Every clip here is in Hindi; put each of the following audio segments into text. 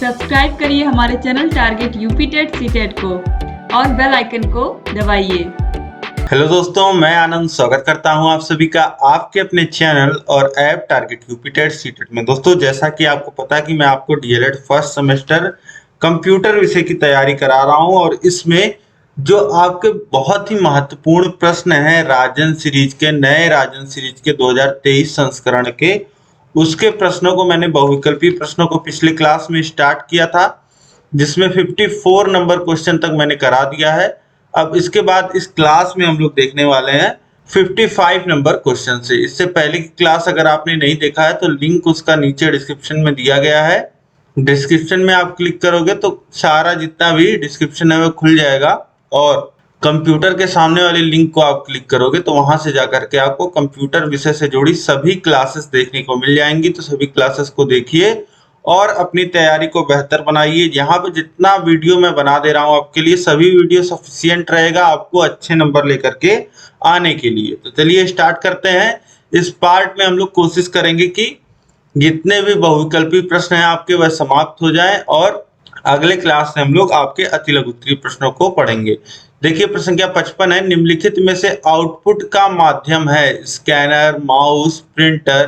सब्सक्राइब करिए हमारे channel target UP TET CTET को और बेल आइकन को दबाइए। हेलो दोस्तों, मैं आनंद स्वागत करता हूं आप सभी का आपके अपने चैनल और app target UP TET CTET में। दोस्तों, जैसा कि आपको पता है कि मैं आपको डीएलएड फर्स्ट सेमेस्टर कंप्यूटर विषय की तैयारी करा रहा हूं और इसमें जो आपके बहुत ही महत्वपूर्ण प्रश्न हैं राजन सीरीज के, नए राजन सीरीज के 2023 संस्करण के, उसके प्रश्नों को मैंने बहुविकल्पीय प्रश्नों को पिछले क्लास में स्टार्ट किया था, जिसमें 54 नंबर क्वेश्चन तक मैंने करा दिया है। अब इसके बाद इस क्लास में हम लोग देखने वाले हैं 55 नंबर क्वेश्चन से। इससे पहले की क्लास अगर आपने नहीं देखा है तो लिंक उसका नीचे डिस्क्रिप्शन में दिया गया है। डिस्क्रिप्शन में आप क्लिक करोगे तो सारा जितना भी डिस्क्रिप्शन है वो खुल जाएगा और कंप्यूटर के सामने वाले लिंक को आप क्लिक करोगे तो वहां से जाकर के आपको कंप्यूटर विषय से जुड़ी सभी क्लासेस देखने को मिल जाएंगी। तो सभी क्लासेस को देखिए और अपनी तैयारी को बेहतर बनाइए। यहाँ पे जितना वीडियो मैं बना दे रहा हूँ आपके लिए, सभी वीडियो सफिशिएंट रहेगा आपको अच्छे नंबर लेकर के आने के लिए। तो चलिए स्टार्ट करते हैं। इस पार्ट में हम लोग कोशिश करेंगे कि जितने भी बहुविकल्पी प्रश्न हैं आपके वह समाप्त हो जाएं और अगले क्लास में हम लोग आपके अति लघु उत्तरीय प्रश्नों को पढ़ेंगे। देखिए प्रश्न संख्या 55 है, निम्नलिखित में से आउटपुट का माध्यम है स्कैनर, माउस, प्रिंटर,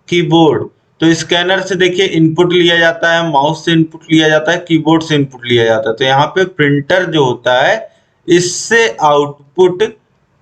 कीबोर्ड। तो स्कैनर से देखिए इनपुट लिया जाता है, माउस से इनपुट लिया जाता है, कीबोर्ड से इनपुट लिया जाता है। तो यहाँ पे प्रिंटर जो होता है इससे आउटपुट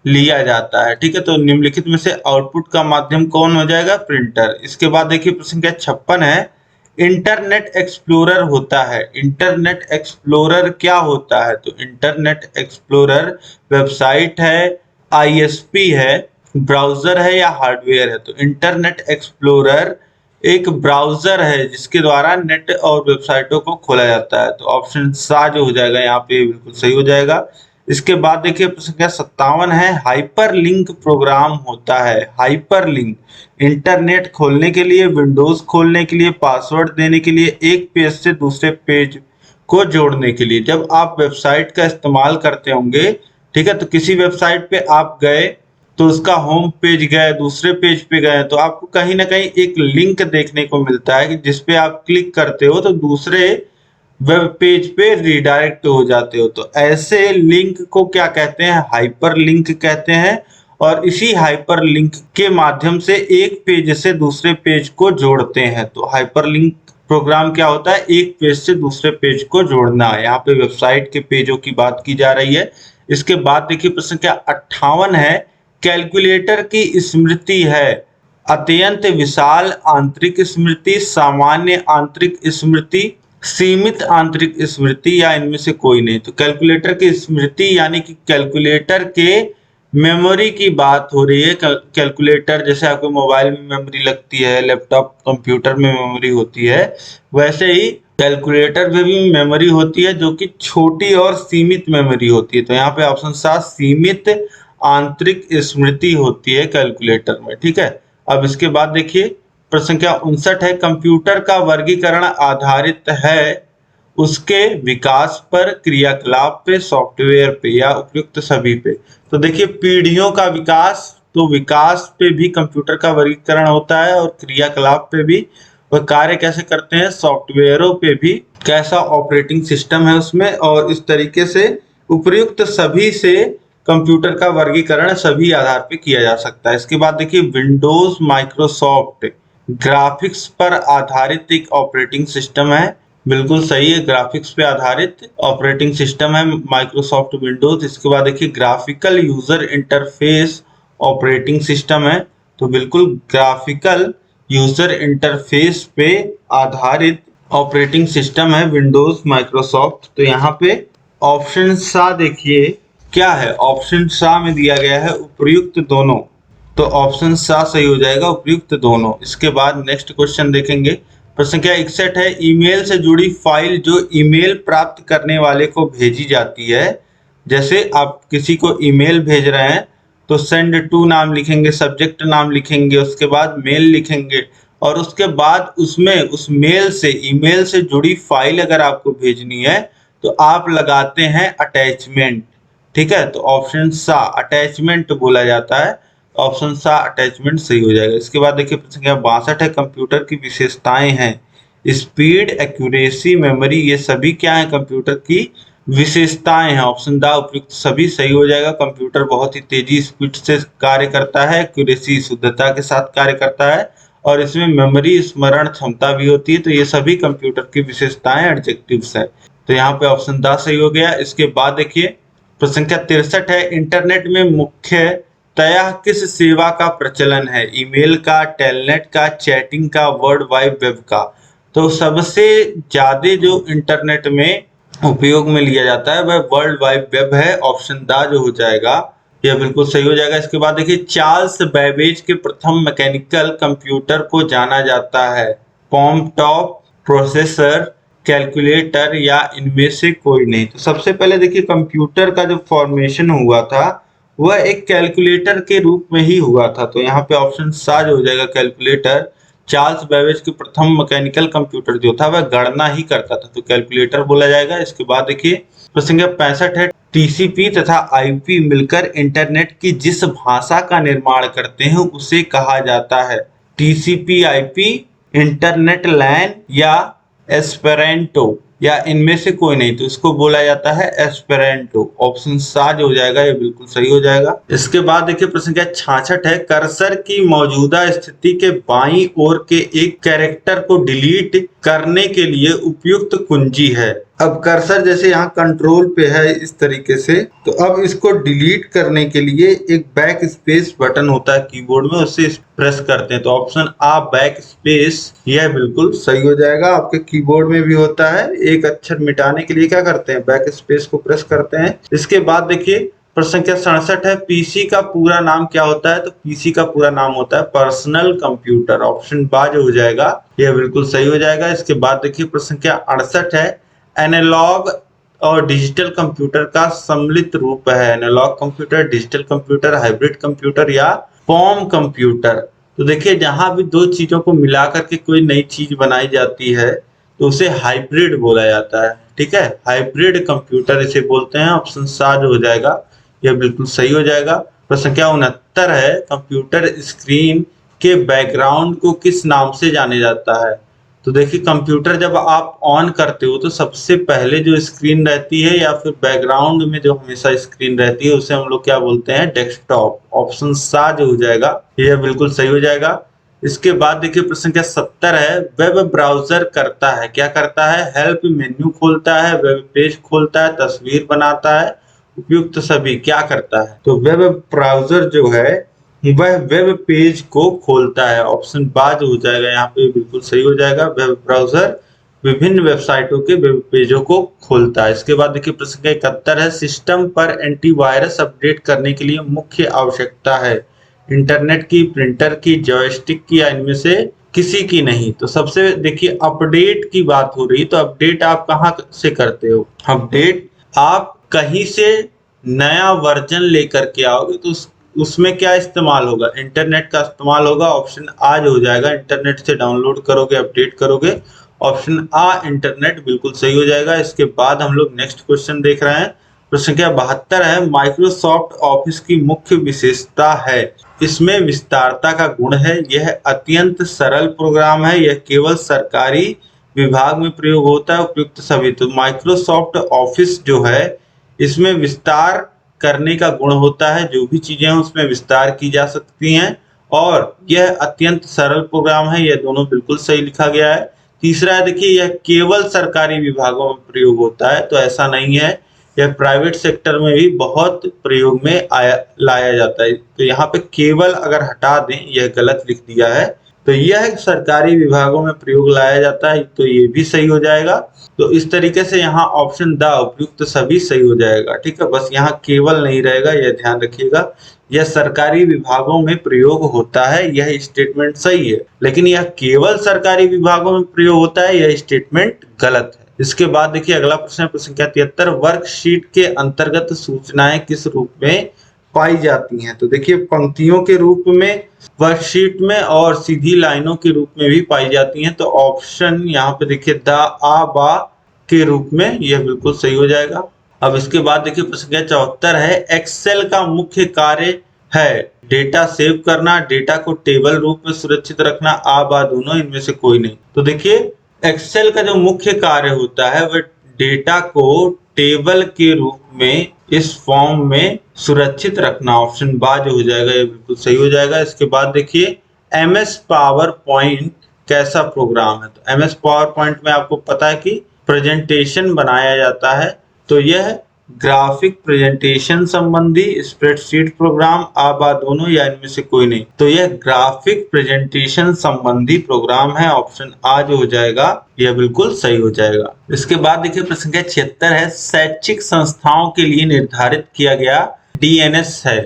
लिया जाता है। ठीक है, तो निम्नलिखित में से आउटपुट का माध्यम कौन हो जाएगा? प्रिंटर। इसके बाद देखिए प्रश्न संख्या 56 है, इंटरनेट एक्सप्लोरर होता है। इंटरनेट एक्सप्लोरर क्या होता है? तो इंटरनेट एक्सप्लोरर वेबसाइट है, आईएसपी है, ब्राउजर है या हार्डवेयर है? तो इंटरनेट एक्सप्लोरर एक ब्राउजर है जिसके द्वारा नेट और वेबसाइटों को खोला जाता है। तो ऑप्शन सा जो हो जाएगा यहाँ पे बिल्कुल सही हो जाएगा। इसके बाद देखिए प्रश्न संख्या 57 है, हाइपरलिंक प्रोग्राम होता है। हाइपरलिंक इंटरनेट खोलने के लिए, विंडोज खोलने के लिए, पासवर्ड देने के लिए, एक पेज से दूसरे पेज को जोड़ने के लिए। जब आप वेबसाइट का इस्तेमाल करते होंगे, ठीक है, तो किसी वेबसाइट पे आप गए तो उसका होम पेज गए, दूसरे पेज पे गए, तो आपको कहीं ना कहीं एक लिंक देखने को मिलता है कि जिसपे आप क्लिक करते हो तो दूसरे वेब पेज पे रिडायरेक्ट हो जाते हो। तो ऐसे लिंक को क्या कहते हैं? हाइपर लिंक कहते हैं। और इसी हाइपर लिंक के माध्यम से एक पेज से दूसरे पेज को जोड़ते हैं। तो हाइपर लिंक प्रोग्राम क्या होता है? एक पेज से दूसरे पेज को जोड़ना है। यहाँ पे वेबसाइट के पेजों की बात की जा रही है। इसके बाद देखिए प्रश्न क्या 58 है, कैलकुलेटर की स्मृति है अत्यंत विशाल आंतरिक स्मृति, सामान्य आंतरिक स्मृति, सीमित आंतरिक स्मृति या इनमें से कोई नहीं। तो कैलकुलेटर की स्मृति यानी कि कैलकुलेटर के मेमोरी की बात हो रही है। कैलकुलेटर जैसे आपको मोबाइल में मेमोरी लगती है, लैपटॉप कंप्यूटर में मेमोरी होती है, वैसे ही कैलकुलेटर में भी मेमोरी होती है जो कि छोटी और सीमित मेमोरी होती है। तो यहाँ पे ऑप्शन 7 सीमित आंतरिक स्मृति होती है कैलकुलेटर में। ठीक है, अब इसके बाद देखिए प्रश्न संख्या 59 है, कंप्यूटर का वर्गीकरण आधारित है उसके विकास पर, क्रियाकलाप पे, सॉफ्टवेयर पे या उपयुक्त सभी पे। तो देखिए पीढ़ियों का विकास, तो विकास पे भी कंप्यूटर का वर्गीकरण होता है और क्रियाकलाप पे भी, वह कार्य कैसे करते हैं, सॉफ्टवेयरों पे भी, कैसा ऑपरेटिंग सिस्टम है उसमें, और इस तरीके से उपयुक्त सभी से कंप्यूटर का वर्गीकरण सभी आधार पे किया जा सकता है। इसके बाद देखिए विंडोज माइक्रोसॉफ्ट ग्राफिक्स पर आधारित एक ऑपरेटिंग सिस्टम है। बिल्कुल सही है, ग्राफिक्स पे आधारित ऑपरेटिंग सिस्टम है माइक्रोसॉफ्ट विंडोज। इसके बाद देखिए graphical user interface operating system है। तो बिल्कुल ग्राफिकल यूजर इंटरफेस पे आधारित ऑपरेटिंग सिस्टम है विंडोज माइक्रोसॉफ्ट। तो यहाँ पे ऑप्शन सा देखिए क्या है, ऑप्शन सा में दिया गया है उपयुक्त दोनों। तो ऑप्शन सा सही हो जाएगा, उपयुक्त दोनों। इसके बाद नेक्स्ट क्वेश्चन देखेंगे। प्रश्न संख्या 61 है, ईमेल से जुड़ी फाइल जो ईमेल प्राप्त करने वाले को भेजी जाती है। जैसे आप किसी को ईमेल भेज रहे हैं तो सेंड टू नाम लिखेंगे, सब्जेक्ट नाम लिखेंगे, उसके बाद मेल लिखेंगे और उसके बाद उसमें उस मेल से, ईमेल से जुड़ी फाइल अगर आपको भेजनी है तो आप लगाते हैं अटैचमेंट। ठीक है, तो ऑप्शन सा अटैचमेंट बोला जाता है। ऑप्शन सा अटैचमेंट सही हो जाएगा। इसके बाद देखिए प्रश्न संख्या 62 है, कंप्यूटर की विशेषताएं हैं स्पीड, एक्यूरेसी, मेमोरी, ये सभी क्या है कंप्यूटर की विशेषताएं हैं। ऑप्शन द उपयुक्त सभी सही हो जाएगा। कंप्यूटर बहुत ही तेजी स्पीड से कार्य करता है, एक्यूरेसी शुद्धता के साथ कार्य करता है, और इसमें मेमोरी स्मरण क्षमता भी होती है। तो ये सभी कंप्यूटर की विशेषताएं एडजेक्टिव्स है। तो यहाँ पे ऑप्शन द सही हो गया। इसके बाद देखिए प्रश्न संख्या 63 है, इंटरनेट में मुख्यतया किस सेवा का प्रचलन है? ईमेल का, टेलनेट का, चैटिंग का, वर्ल्ड वाइड वेब का? तो सबसे ज्यादा जो इंटरनेट में उपयोग में लिया जाता है वह वर्ल्ड वाइड वेब है। ऑप्शन द जो हो जाएगा यह बिल्कुल सही हो जाएगा। इसके बाद देखिए चार्ल्स बेबेज के प्रथम मैकेनिकल कंप्यूटर को जाना जाता है? पॉमटॉप, प्रोसेसर, कैलकुलेटर या इनमें से कोई नहीं? तो सबसे पहले देखिए कंप्यूटर का जो फॉर्मेशन हुआ था वह एक कैलकुलेटर के रूप में ही हुआ था। तो यहाँ पे ऑप्शन सा जो हो जाएगा कैलकुलेटर। चार्ल्स बेबेज के प्रथम मैकेनिकल कंप्यूटर जो था वह गणना ही करता था, तो कैलकुलेटर बोला जाएगा। इसके बाद देखिए प्रश्न संख्या 65 है, टीसीपी तथा आईपी मिलकर इंटरनेट की जिस भाषा का निर्माण करते हैं उसे कहा जाता है? टीसीपी, आईपी, इंटरनेट लैन या एस्पेरेंटो या इनमें से कोई नहीं? तो इसको बोला जाता है एस्पेरेंटो। ऑप्शन सा जो हो जाएगा ये बिल्कुल सही हो जाएगा। इसके बाद देखिए प्रश्न संख्या 66 है, कर्सर की मौजूदा स्थिति के बाईं ओर के एक कैरेक्टर को डिलीट करने के लिए उपयुक्त कुंजी है? अब कर्सर जैसे यहाँ कंट्रोल पे है इस तरीके से, तो अब इसको डिलीट करने के लिए एक बैक स्पेस बटन होता है कीबोर्ड में, उससे प्रेस करते हैं। तो ऑप्शन आ बैक स्पेस यह बिल्कुल सही हो जाएगा। आपके कीबोर्ड में भी होता है, एक अक्षर मिटाने के लिए क्या करते हैं? बैक स्पेस को प्रेस करते हैं। इसके बाद देखिए प्रश्न संख्या 67 है, पीसी का पूरा नाम क्या होता है? तो पीसी का पूरा नाम होता है पर्सनल कंप्यूटर। ऑप्शन बा जो हो जाएगा यह बिल्कुल सही हो जाएगा। इसके बाद देखिए प्रश्न संख्या 68 है, एनालॉग और डिजिटल कंप्यूटर का सम्मिलित रूप है? Analogue computer, digital computer, hybrid computer या फॉर्म कंप्यूटर? तो देखिए जहां भी दो चीजों को मिला करके कोई नई चीज बनाई जाती है तो उसे हाइब्रिड बोला जाता है। ठीक है, हाइब्रिड कंप्यूटर इसे बोलते हैं। ऑप्शन सा जो हो जाएगा यह बिल्कुल सही हो जाएगा। प्रश्न संख्या 69 है, कंप्यूटर स्क्रीन के बैकग्राउंड को किस नाम से जाने जाता है? तो देखिए कंप्यूटर जब आप ऑन करते हो तो सबसे पहले जो स्क्रीन रहती है या फिर बैकग्राउंड में जो हमेशा स्क्रीन रहती है उसे हम लोग क्या बोलते हैं? डेस्कटॉप। ऑप्शन सा जो हो जाएगा यह बिल्कुल सही हो जाएगा। इसके बाद देखिए प्रश्न संख्या 70 है, वेब ब्राउजर करता है? क्या करता है? हेल्प मेन्यू खोलता है, वेब पेज खोलता है, तस्वीर बनाता है, उपयुक्त सभी? क्या करता है? तो वेब ब्राउजर जो है वह वेब पेज को खोलता है। ऑप्शन बा जो हो जाएगा यहाँ पे बिल्कुल सही हो जाएगा। वेब ब्राउजर विभिन्न वेबसाइटों के वेब पेजों को खोलता है। इसके बाद देखिए प्रश्न 71 है, सिस्टम पर एंटीवायरस अपडेट करने के लिए मुख्य आवश्यकता है? इंटरनेट की, प्रिंटर की, जॉयस्टिक की या इनमें से किसी की नहीं? तो सबसे देखिए अपडेट की बात हो रही, तो अपडेट आप कहाँ से करते हो? अपडेट आप कहीं से नया वर्जन लेकर के आओगे तो उसमें क्या इस्तेमाल होगा? इंटरनेट का इस्तेमाल होगा। ऑप्शन आ जो हो जाएगा, इंटरनेट से डाउनलोड करोगे, अपडेट करोगे। ऑप्शन आ इंटरनेट बिल्कुल सही हो जाएगा। इसके बाद हम लोग नेक्स्ट क्वेश्चन देख रहे हैं। प्रश्न संख्या 72 है, माइक्रोसॉफ्ट ऑफिस की मुख्य विशेषता है? इसमें विस्तारता का गुण है, यह अत्यंत सरल प्रोग्राम है, यह केवल सरकारी विभाग में प्रयोग होता है, उपयुक्त सभी? तो माइक्रोसॉफ्ट ऑफिस जो है इसमें विस्तार करने का गुण होता है, जो भी चीजें हैं उसमें विस्तार की जा सकती हैं, और यह अत्यंत सरल प्रोग्राम है। यह दोनों बिल्कुल सही लिखा गया है। तीसरा है देखिए यह केवल सरकारी विभागों में प्रयोग होता है, तो ऐसा नहीं है, यह प्राइवेट सेक्टर में भी बहुत प्रयोग में लाया जाता है। तो यहाँ पे केवल अगर हटा दें, यह गलत लिख दिया है, तो यह सरकारी विभागों में प्रयोग लाया जाता है, तो ये भी सही हो जाएगा। तो इस तरीके से यहाँ ऑप्शन द उपयुक्त सभी सही हो जाएगा। ठीक है, बस यहाँ केवल नहीं रहेगा, यह ध्यान रखिएगा। यह सरकारी विभागों में प्रयोग होता है, यह स्टेटमेंट सही है, लेकिन यह केवल सरकारी विभागों में प्रयोग होता है, यह स्टेटमेंट गलत है। इसके बाद देखिए अगला प्रश्न है प्रश्न संख्या 73, वर्कशीट के अंतर्गत सूचनाएं किस रूप में पाई जाती हैं? तो देखिए पंक्तियों के रूप में वर्कशीट में और सीधी लाइनों के रूप में भी पाई जाती हैं। तो ऑप्शन यहाँ पे देखिए द, आ, बा के रूप में, यह बिल्कुल सही हो जाएगा। अब इसके बाद देखिए प्रश्न संख्या 74 है, एक्सेल का मुख्य कार्य है डेटा सेव करना, डेटा को टेबल रूप में सुरक्षित रखना, आ, बा दोनों, इनमें से कोई नहीं? तो देखिए एक्सेल का जो मुख्य कार्य होता है वह डेटा को टेबल के रूप में इस फॉर्म में सुरक्षित रखना। ऑप्शन बा जो हो जाएगा ये बिल्कुल सही हो जाएगा। इसके बाद देखिए एमएस पावर पॉइंट कैसा प्रोग्राम है। तो एमएस पावर पॉइंट में आपको पता है कि प्रेजेंटेशन बनाया जाता है। तो यह ग्राफिक प्रेजेंटेशन संबंधी स्प्रेडशीट प्रोग्राम आबा दोनों या इनमें से कोई नहीं। तो यह ग्राफिक प्रेजेंटेशन संबंधी प्रोग्राम है। ऑप्शन आ जो हो जाएगा यह बिल्कुल सही हो जाएगा। इसके बाद देखिए प्रश्न संख्या 76 है, शैक्षिक संस्थाओं के लिए निर्धारित किया गया डीएनएस है।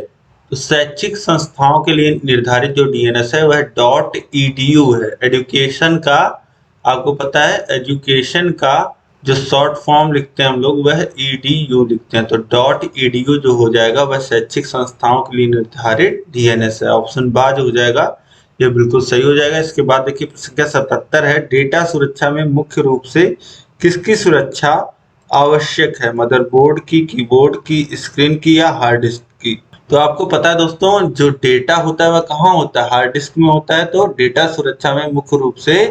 तो शैक्षिक संस्थाओं के लिए निर्धारित जो डीएनएस है वह .edu है। एजुकेशन का आपको पता है, एजुकेशन का जो शॉर्ट फॉर्म लिखते हैं हम लोग वह edu लिखते हैं। तो .edu जो हो जाएगा वह शैक्षिक संस्थाओं के लिए निर्धारित डीएनएस है। ऑप्शन बा जो हो जाएगा यह बिल्कुल सही हो जाएगा। इसके बाद देखिए प्रश्न संख्या 77 है, डेटा सुरक्षा में मुख्य रूप से किसकी सुरक्षा आवश्यक है? मदरबोर्ड की, कीबोर्ड की, स्क्रीन की या हार्ड डिस्क की? तो आपको पता है दोस्तों जो डेटा होता है वह कहाँ होता है? हार्ड डिस्क में होता है। तो डेटा सुरक्षा में मुख्य रूप से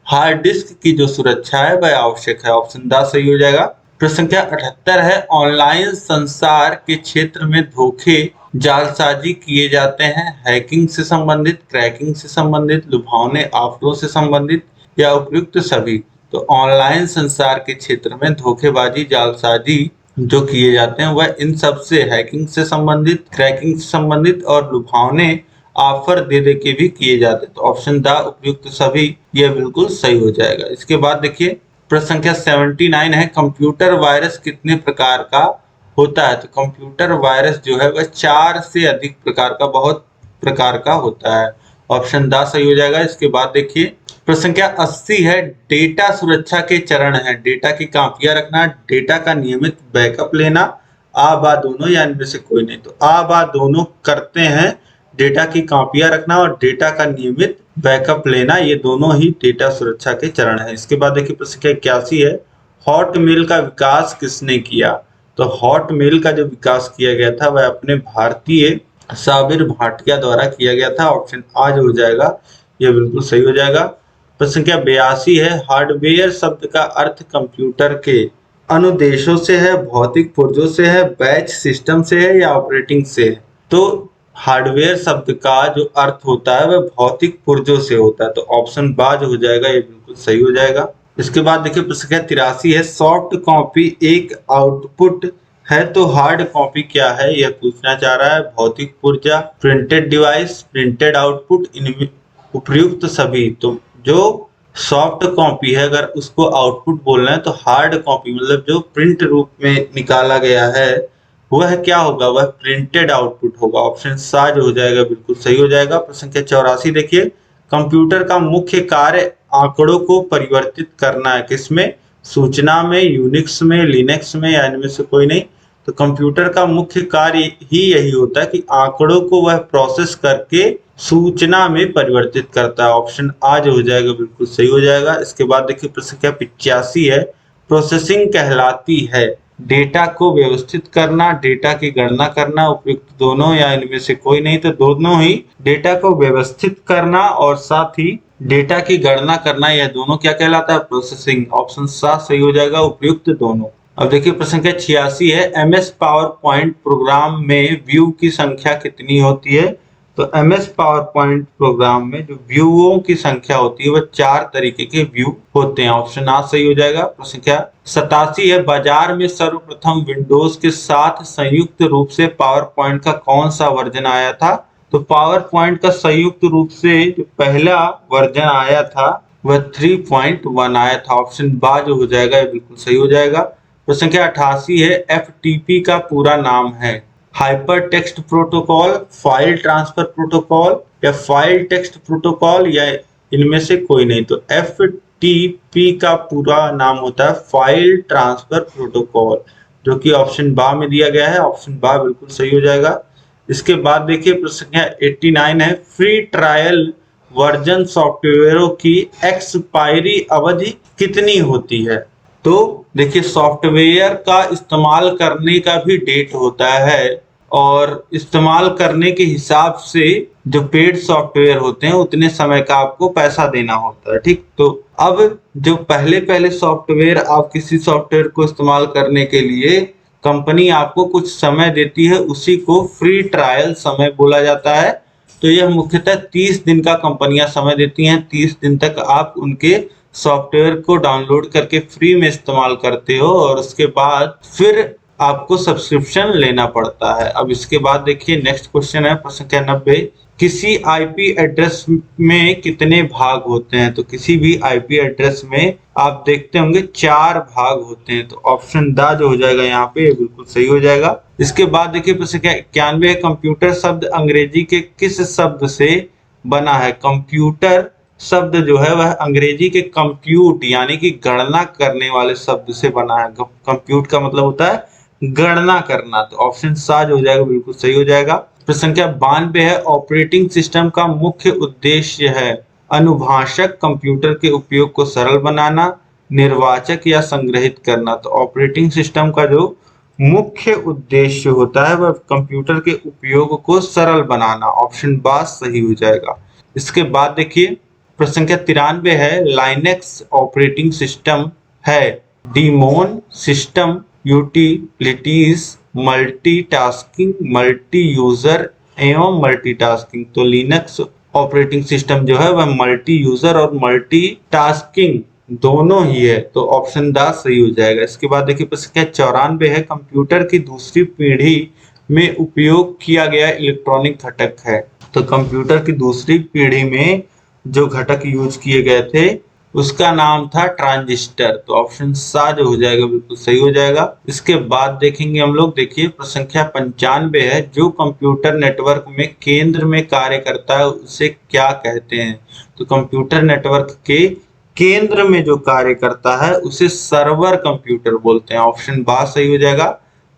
हार्ड डिस्क की जो सुरक्षा है वह आवश्यक है। ऑप्शन दा सही हो जाएगा। प्रश्न संख्या 78 है, ऑनलाइन संसार के क्षेत्र में धोखे जालसाजी किए जाते हैं हैकिंग से संबंधित, क्रैकिंग से संबंधित, लुभावने ऑफरों से संबंधित या उपयुक्त सभी? तो ऑनलाइन संसार के क्षेत्र में धोखेबाजी जालसाजी जो किए जाते हैं वह इन सब से, हैकिंग से संबंधित, क्रैकिंग से संबंधित और लुभावने ऑफर दे के भी किए जाते हैं। तो ऑप्शन दा उपयुक्त सभी यह बिल्कुल सही हो जाएगा। इसके बाद देखिए प्रश्न संख्या 79 है, कंप्यूटर वायरस कितने प्रकार का होता है? तो कंप्यूटर वायरस जो है वह 4 से अधिक प्रकार का, बहुत प्रकार का होता है। ऑप्शन दा सही हो जाएगा। इसके बाद देखिए प्रश्न संख्या 80 है, डेटा सुरक्षा के चरण है। डेटा की कॉपियां रखना, डेटा का नियमित बैकअप लेना, आ बा दोनों या इनमें से कोई नहीं? तो आ बा दोनों करते हैं, डेटा की कॉपियां रखना और डेटा का नियमित बैकअप लेना, ये दोनों ही डेटा सुरक्षा के चरण है। इसके बाद देखिए प्रश्न संख्या 81 है, हॉटमेल का विकास किसने किया? तो हॉटमेल का जो विकास किया गया था वह अपने भारतीय साबिर भाटिया द्वारा किया गया था। ऑप्शन आज हो जाएगा यह बिल्कुल सही हो जाएगा। प्रश्न संख्या 82 है, हार्डवेयर शब्द का अर्थ कंप्यूटर के अनुदेशों से है, भौतिक पुर्जों से है, बैच सिस्टम से है या ऑपरेटिंग से है? तो हार्डवेयर शब्द का जो अर्थ होता है वह भौतिक पुर्जों से होता है। तो ऑप्शन बा जो हो जाएगा ये बिल्कुल सही हो जाएगा। इसके बाद देखिए प्रश्न संख्या 83 है, सॉफ्ट कॉपी एक आउटपुट है तो हार्ड कॉपी क्या है? यह पूछना चाह रहा है। भौतिक पुर्जा, प्रिंटेड डिवाइस, प्रिंटेड आउटपुट, इनमें उपयुक्त सभी? तो जो सॉफ्ट कॉपी है अगर उसको आउटपुट बोलना है तो हार्ड कॉपी मतलब जो प्रिंट रूप में निकाला गया है वह क्या होगा? वह प्रिंटेड आउटपुट होगा। ऑप्शन सा जो हो जाएगा बिल्कुल सही हो जाएगा। प्रश्न संख्या 84 देखिए, कंप्यूटर का मुख्य कार्य आंकड़ों को परिवर्तित करना है। किसमें? सूचना में, यूनिक्स में, लिनक्स में या इनमें से कोई नहीं? तो कंप्यूटर का मुख्य कार्य ही यही होता है कि आंकड़ों को वह प्रोसेस करके सूचना में परिवर्तित करता है। ऑप्शन आ जो हो जाएगा बिल्कुल सही हो जाएगा। इसके बाद देखिए प्रश्न संख्या 85 है, प्रोसेसिंग कहलाती है डेटा को व्यवस्थित करना, डेटा की गणना करना, उपयुक्त दोनों या इनमें से कोई नहीं? तो दोनों ही, डेटा को व्यवस्थित करना और साथ ही डेटा की गणना करना, यह दोनों क्या कहलाता है? प्रोसेसिंग। ऑप्शन सा सही हो जाएगा, उपयुक्त दोनों। अब देखिए प्रश्न संख्या 86 है, एमएस पावर पॉइंट प्रोग्राम में व्यू की संख्या कितनी होती है? तो एमएस पावर पॉइंट प्रोग्राम में जो व्यूओं की संख्या होती है वह 4 तरीके के व्यू होते हैं। ऑप्शन आ सही हो जाएगा। प्रश्न संख्या 87 है, बाजार में सर्वप्रथम विंडोज के साथ संयुक्त रूप से पावर पॉइंट का कौन सा वर्जन आया था? तो पावर पॉइंट का संयुक्त रूप से जो पहला वर्जन आया था वह 3.1 आया था। ऑप्शन बा जो हो जाएगा ये बिल्कुल सही हो जाएगा। प्रश्न संख्या 88 है, एफटीपी का पूरा नाम है hyper text protocol, file transfer protocol या फाइल टेक्स्ट प्रोटोकॉल या इनमें से कोई नहीं? तो एफटीपी का पूरा नाम होता है फाइल ट्रांसफर प्रोटोकॉल, जो कि ऑप्शन बा में दिया गया है। ऑप्शन बा बिल्कुल सही हो जाएगा। इसके बाद देखिए प्रश्न संख्या 89 है, फ्री ट्रायल वर्जन सॉफ्टवेयरों की एक्सपायरी अवधि कितनी होती है? तो देखिए सॉफ्टवेयर का इस्तेमाल करने का भी डेट होता है और इस्तेमाल करने के हिसाब से जो पेड सॉफ्टवेयर होते हैं उतने समय का आपको पैसा देना होता है। ठीक, तो अब जो पहले पहले सॉफ्टवेयर, आप किसी सॉफ्टवेयर को इस्तेमाल करने के लिए कंपनी आपको कुछ समय देती है, उसी को फ्री ट्रायल समय बोला जाता है। तो यह मुख्यतः 30 दिन का कंपनियां समय देती हैं। 30 दिन तक आप उनके सॉफ्टवेयर को डाउनलोड करके फ्री में इस्तेमाल करते हो और उसके बाद फिर आपको सब्सक्रिप्शन लेना पड़ता है। अब इसके बाद देखिए नेक्स्ट क्वेश्चन है प्रश्न संख्या 90। किसी आईपी एड्रेस में कितने भाग होते हैं? तो किसी भी आईपी एड्रेस में आप देखते होंगे 4 भाग होते हैं। तो ऑप्शन द जो हो जाएगा यहाँ पे बिल्कुल सही हो जाएगा। इसके बाद देखिए प्रश्न संख्या 91। कंप्यूटर शब्द अंग्रेजी के किस शब्द से बना है? कंप्यूटर शब्द जो है वह अंग्रेजी के कंप्यूट यानी कि गणना करने वाले शब्द से बना है। कंप्यूट का मतलब होता है गणना करना। तो ऑप्शन सा जो हो जाएगा बिल्कुल सही हो जाएगा। प्रश्न संख्या 92 है। ऑपरेटिंग सिस्टम का मुख्य उद्देश्य है अनुभाषक कंप्यूटर के उपयोग को सरल बनाना, निर्वाचक या संग्रहित करना। तो ऑपरेटिंग सिस्टम का जो मुख्य उद्देश्य होता है वह कंप्यूटर के उपयोग को सरल बनाना। ऑप्शन बा सही हो जाएगा। इसके बाद देखिए प्रश्न संख्या 93 है। लाइनेक्स ऑपरेटिंग सिस्टम है demon system, utilities, multitasking, multi user एवं मल्टीटास्किंग। तो लिनक्स ऑपरेटिंग सिस्टम जो है वह मल्टी यूजर और मल्टीटास्किंग दोनों ही है। तो ऑप्शन द सही हो जाएगा। इसके बाद देखिए प्रश्न संख्या 94 है। कंप्यूटर की दूसरी पीढ़ी में उपयोग किया गया इलेक्ट्रॉनिक घटक है। तो कंप्यूटर की दूसरी पीढ़ी में जो घटक यूज किए गए थे उसका नाम था ट्रांजिस्टर। तो ऑप्शन सा जो हो जाएगा बिल्कुल सही हो जाएगा। इसके बाद देखेंगे हम लोग, देखिए प्रश्न संख्या 95 है। जो कंप्यूटर नेटवर्क में केंद्र में कार्य करता है उसे क्या कहते हैं? तो कंप्यूटर नेटवर्क के केंद्र में जो कार्य करता है उसे सर्वर कंप्यूटर बोलते हैं। ऑप्शन बा सही हो जाएगा।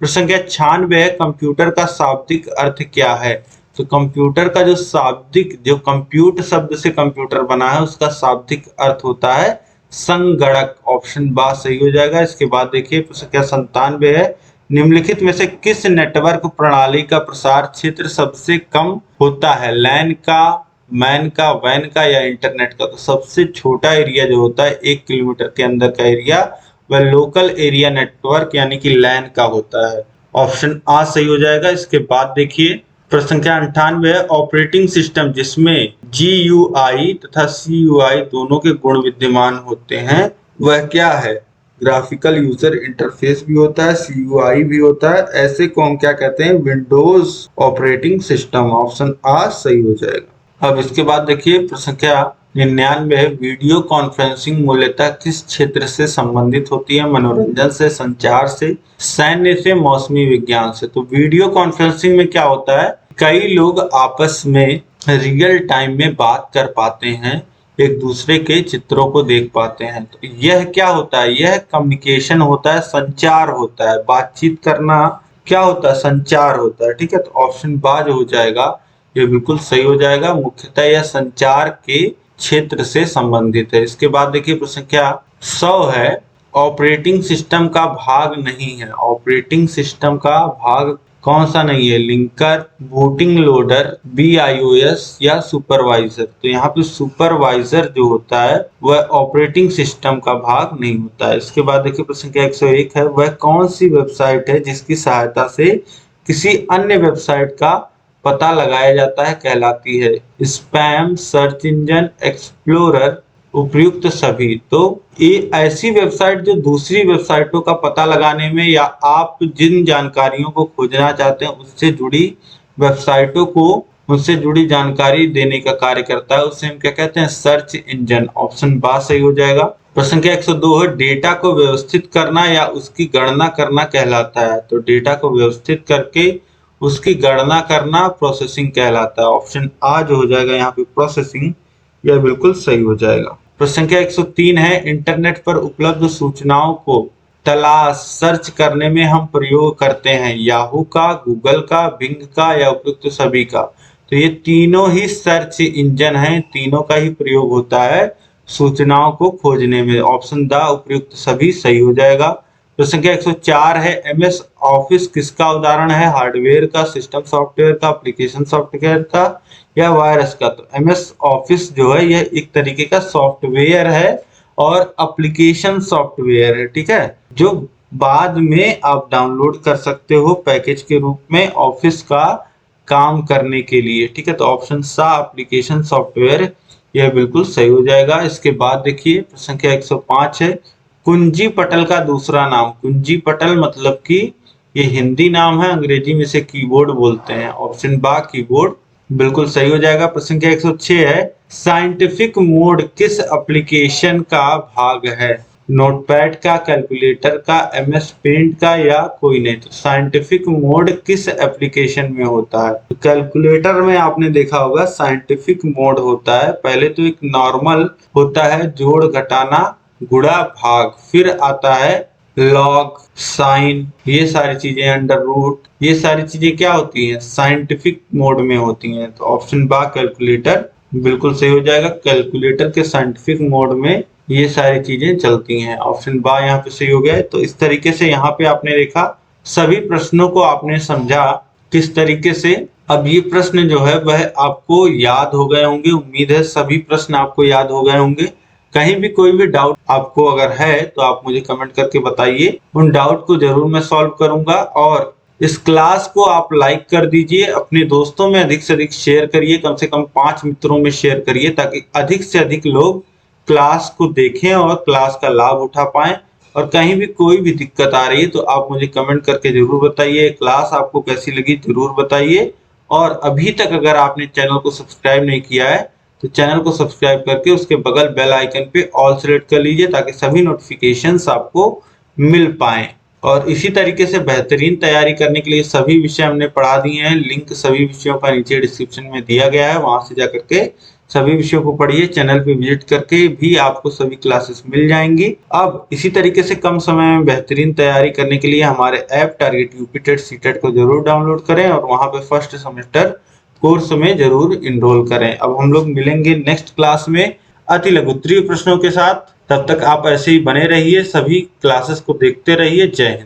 प्रश्न संख्या 96 है। कंप्यूटर का शाब्दिक अर्थ क्या है? तो कंप्यूटर का जो शाब्दिक, जो कंप्यूट शब्द से कंप्यूटर बना है उसका शाब्दिक अर्थ होता है संगणक। ऑप्शन बा सही हो जाएगा। इसके बाद देखिए प्रश्न संख्या 97 है। निम्नलिखित में से किस नेटवर्क प्रणाली का प्रसार क्षेत्र सबसे कम होता है? लैन का, मैन का, वैन का या इंटरनेट का? तो सबसे छोटा एरिया जो होता है 1 किलोमीटर के अंदर का एरिया वह लोकल एरिया नेटवर्क यानी कि लैन का होता है। ऑप्शन आ सही हो जाएगा। इसके बाद देखिए प्रश्न संख्या 98 है। ऑपरेटिंग सिस्टम जिसमें GUI तथा CUI दोनों के गुण विद्यमान होते हैं वह क्या है? ग्राफिकल यूजर इंटरफेस भी होता है, CUI भी होता है। ऐसे को हम क्या कहते हैं? Windows operating system. ऑप्शन आ सही हो जाएगा। अब इसके बाद देखिए प्रश्न संख्या 99 है। वीडियो कॉन्फ्रेंसिंग मूलतः किस क्षेत्र से संबंधित होती है? मनोरंजन से, संचार से, सैन्य से, मौसमी विज्ञान से। तो वीडियो कॉन्फ्रेंसिंग में क्या होता है, कई लोग आपस में रियल टाइम में बात कर पाते हैं, एक दूसरे के चित्रों को देख पाते हैं। तो यह क्या होता है? यह कम्युनिकेशन होता है, संचार होता है। बातचीत करना क्या होता है? संचार होता है। ठीक है, तो ऑप्शन बा जो हो जाएगा ये बिल्कुल सही हो जाएगा। मुख्यतः यह संचार के क्षेत्र से संबंधित है। इसके बाद देखिए प्रश्न संख्या 100 है। ऑपरेटिंग सिस्टम का भाग नहीं है। ऑपरेटिंग सिस्टम का भाग कौन सा नहीं है? लिंकर, बूटिंग लोडर, BIOS या सुपरवाइजर। तो यहाँ पे सुपरवाइजर जो होता है वह ऑपरेटिंग सिस्टम का भाग नहीं होता है। इसके बाद देखिए प्रश्न संख्या 101 है। वह कौन सी वेबसाइट है जिसकी सहायता से किसी अन्य वेबसाइट का पता लगाया जाता है? कहलाती है स्पैम, सर्च इंजन, एक्सप्लोरर, उपयुक्त सभी। तो ये ऐसी वेबसाइट जो दूसरी वेबसाइटों का पता लगाने में या आप जिन जानकारियों को खोजना चाहते हैं उससे जुड़ी वेबसाइटों को, उनसे जुड़ी जानकारी देने का कार्य करता है, उसे हम क्या कहते हैं? Search engine. ऑप्शन बा सही हो जाएगा। प्रश्न संख्या 102 है। डेटा को व्यवस्थित करना या उसकी गणना करना कहलाता है। तो डेटा को व्यवस्थित करके उसकी गणना करना प्रोसेसिंग कहलाता है। ऑप्शन आ जो हो जाएगा यहाँ पे प्रोसेसिंग, यह बिल्कुल सही हो जाएगा। प्रश्न संख्या 103 है। इंटरनेट पर उपलब्ध सूचनाओं को तलाश, सर्च करने में हम प्रयोग करते हैं याहू का, गूगल का, बिंग का या उपयुक्त सभी का। तो ये तीनों ही सर्च इंजन हैं, तीनों का ही प्रयोग होता है सूचनाओं को खोजने में। ऑप्शन द उपयुक्त सभी सही हो जाएगा। प्रश्न संख्या 104 है, एमएस ऑफिस किसका उदाहरण है? हार्डवेयर का, सिस्टम सॉफ्टवेयर का, एप्लीकेशन सॉफ्टवेयर का या वायरस का? तो एमएस ऑफिस जो है यह एक तरीके का सॉफ्टवेयर है और एप्लीकेशन सॉफ्टवेयर है, ठीक है, जो बाद में आप डाउनलोड कर सकते हो पैकेज के रूप में ऑफिस का काम करने के लिए, ठीक है। तो ऑप्शन सा एप्लीकेशन सॉफ्टवेयर यह बिल्कुल सही हो जाएगा। इसके बाद देखिए प्रश्न संख्या 105 है, कुंजी पटल का दूसरा नाम। कुंजी पटल मतलब कि ये हिंदी नाम है, अंग्रेजी में से कीबोर्ड बोलते हैं। ऑप्शन बा कीबोर्ड बिल्कुल सही हो जाएगा। प्रश्न संख्या 106 है, साइंटिफिक मोड किस एप्लीकेशन का भाग है? नोटपैड का, कैलकुलेटर का, एमएस पेंट का या कोई नहीं? तो साइंटिफिक मोड किस एप्लीकेशन में होता है? तो कैलकुलेटर में आपने देखा होगा साइंटिफिक मोड होता है। पहले तो एक नॉर्मल होता है, जोड़ घटाना गुणा भाग, फिर आता है लॉग, साइन, ये सारी चीजें, अंडर रूट, ये सारी चीजें क्या होती हैं? साइंटिफिक मोड में होती हैं। तो ऑप्शन बा कैलकुलेटर बिल्कुल सही हो जाएगा। कैलकुलेटर के साइंटिफिक मोड में ये सारी चीजें चलती हैं। ऑप्शन बा यहाँ पे सही हो गया है। तो इस तरीके से यहाँ पे आपने देखा, सभी प्रश्नों को आपने समझा किस तरीके से। अब ये प्रश्न जो है वह आपको याद हो गए होंगे, उम्मीद है सभी प्रश्न आपको याद हो गए होंगे। कहीं भी कोई भी डाउट आपको अगर है तो आप मुझे कमेंट करके बताइए, उन डाउट को जरूर मैं सॉल्व करूंगा। और इस क्लास को आप लाइक कर दीजिए, अपने दोस्तों में अधिक से अधिक शेयर करिए, कम से कम 5 मित्रों में शेयर करिए, ताकि अधिक से अधिक लोग क्लास को देखें और क्लास का लाभ उठा पाएं। और कहीं भी कोई भी दिक्कत आ रही है तो आप मुझे कमेंट करके जरूर बताइए। क्लास आपको कैसी लगी जरूर बताइए। और अभी तक अगर आपने चैनल को सब्सक्राइब नहीं किया है तो चैनल को सब्सक्राइब करके उसके बगल बेल आइकन पे ऑल सेलेक्ट कर लीजिए, ताकि सभी नोटिफिकेशंस आपको मिल पाएं। और इसी तरीके से बेहतरीन तैयारी करने के लिए सभी विषय हमने पढ़ा दिए हैं। लिंक सभी विषयों का नीचे डिस्क्रिप्शन में दिया गया है, वहां से जाकर के सभी विषयों को पढ़िए। चैनल पे विजिट करके भी आपको सभी क्लासेस मिल जाएंगी। अब इसी तरीके से कम समय में बेहतरीन तैयारी करने के लिए हमारे app target UP TET CTET को जरूर डाउनलोड करें और वहां पे फर्स्ट सेमेस्टर कोर्स में जरूर इनरोल करें। अब हम लोग मिलेंगे नेक्स्ट क्लास में अति लघुत्तरीय प्रश्नों के साथ। तब तक आप ऐसे ही बने रहिए, सभी क्लासेस को देखते रहिए। जय हिंद।